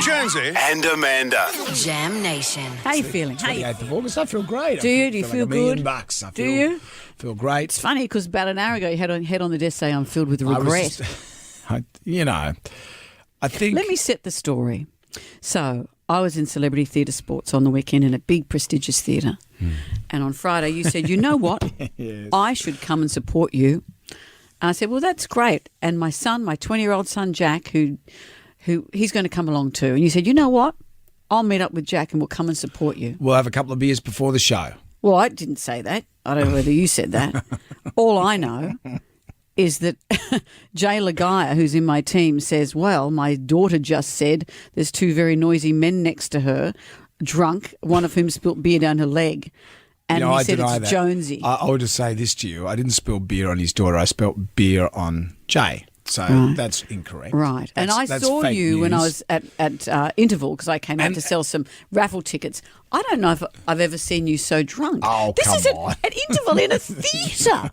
Jonesy and Amanda. Jam Nation. How you feeling? 28th of August. I feel great. Do you? Do you feel like $1 million good? bucks. I Do you? Feel great. It's funny because about an hour ago you had head on the desk say I'm filled with regret. I think. Let me set the story. So I was in Celebrity Theatresports on the weekend in a big prestigious theatre. And on Friday you said, you know what? Yes. I should come and support you. And I said, well, that's great. And my son, my 20-year-old son, Jack, who he's going to come along too. And you said, you know what? I'll meet up with Jack and we'll come and support you. We'll have a couple of beers before the show. Well, I didn't say that. I don't know whether you said that. All I know is that Jay Lagaya, who's in my team, says, well, my daughter just said there's two very noisy men next to her, drunk, one of whom spilt beer down her leg. And he said deny it's that. Jonesy. I would just say this to you. I didn't spill beer on his daughter. I spilt beer on Jay. So that's incorrect. Right. And I saw you when I was at Interval because I came out to sell some raffle tickets. I don't know if I've ever seen you so drunk. Oh, this come is on. at Interval in a theatre.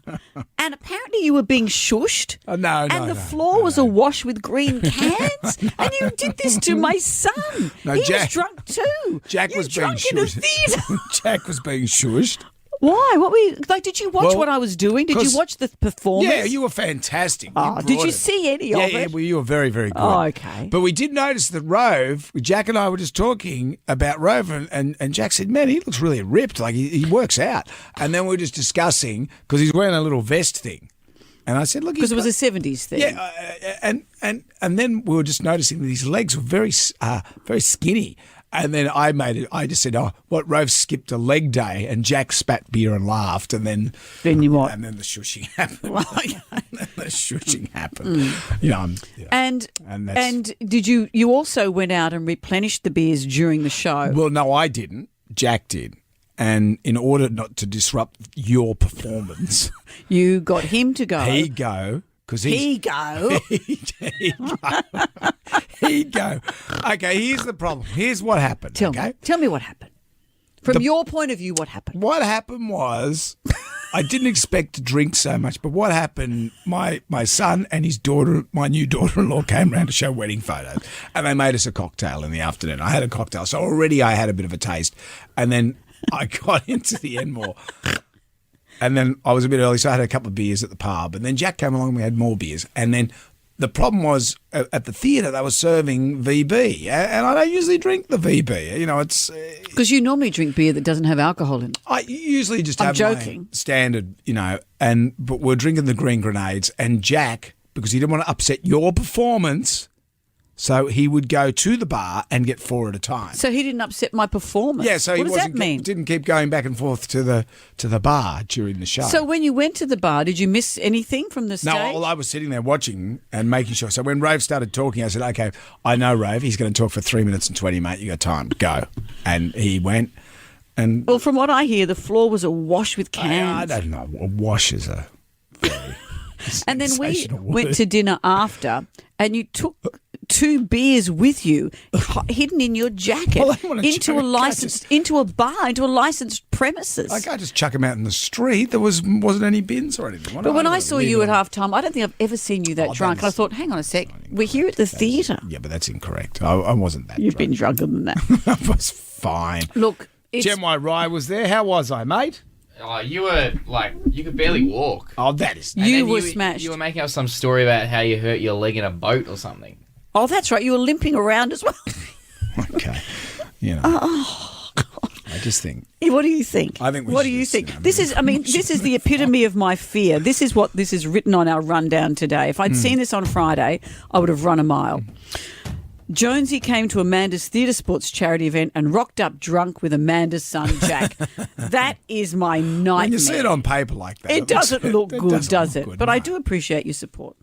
And apparently you were being shushed. No. And the floor was awash with green cans. And you did this to my son. No, he Jack- was drunk too. Jack you was being drunk in a shushed. theatre. Jack was being shushed. Why? What were you, like? Did you watch Well, what I was doing? Did you 'cause- watch the performance? Yeah, you were fantastic. Oh, did you see any of Yeah, it? well, you were very, very good. Oh, okay. But we did notice that Rove, Jack and I were just talking about Rove, and Jack said, man, he looks really ripped, like he works out. And then we were just discussing, because he's wearing a little vest thing. And I said, look, Because it was a 70s thing. Yeah, and then we were just noticing that his legs were very skinny. And then I just said, oh, what, Rove skipped a leg day, and Jack spat beer and laughed, and then you what? And then the shushing happened. The shushing happened. And did you also went out and replenished the beers during the show? Well, no, I didn't. Jack did. And in order not to disrupt your performance, you got him to go. he'd go. He'd go. He'd go. Okay, here's the problem. Here's what happened. Tell me what happened. From your point of view, what happened? What happened was, I didn't expect to drink so much, but what happened, my son and his daughter, my new daughter-in-law, came around to show wedding photos, and they made us a cocktail in the afternoon. I had a cocktail, so already I had a bit of a taste, and then I got into the Enmore. And then I was a bit early, so I had a couple of beers at the pub. And then Jack came along and we had more beers. And then the problem was at the theatre they were serving VB. And I don't usually drink the VB. You know, it's... Because you normally drink beer that doesn't have alcohol in it. I usually just I'm have joking. my standard, but we're drinking the green grenades. And Jack, because he didn't want to upset your performance... So he would go to the bar and get 4 at a time. So he didn't upset my performance. Yeah, so what does that mean? Didn't keep going back and forth to the bar during the show. So when you went to the bar, did you miss anything from the stage? No, well, I was sitting there watching and making sure. So when Rove started talking, I said, okay, I know Rove. He's going to talk for 3 minutes and 20, mate. You got time. Go. And he went. And well, from what I hear, the floor was awash with cans. I don't know. A wash is a very and then we sensational word. went to dinner after, and you took 2 beers with you, hidden in your jacket, Well, I wanna into check. a licensed premises. I can't just chuck him out in the street. There wasn't any bins or anything. But when I saw you at halftime, I don't think I've ever seen you that drunk. And I thought, hang on a sec, we're here at the theatre. Yeah, but that's incorrect. I wasn't that You've drunk. been drunker than that. I was fine. Look, it's... Jem Y. Rye was there. How was I, mate? Oh, you were you could barely walk. Oh, that is... You were smashed. You were making up some story about how you hurt your leg in a boat or something. Oh, that's right. You were limping around as well. Okay. I just think... What do you think? I think we What should do you just, think? This is the epitome of my fear. This is what this is written on our rundown today. If I'd seen this on Friday, I would have run a mile. Jonesy came to Amanda's Theatresports charity event and rocked up drunk with Amanda's son, Jack. That is my nightmare. When you see it on paper like that... It doesn't look good, does it? Good, But no. I do appreciate your support.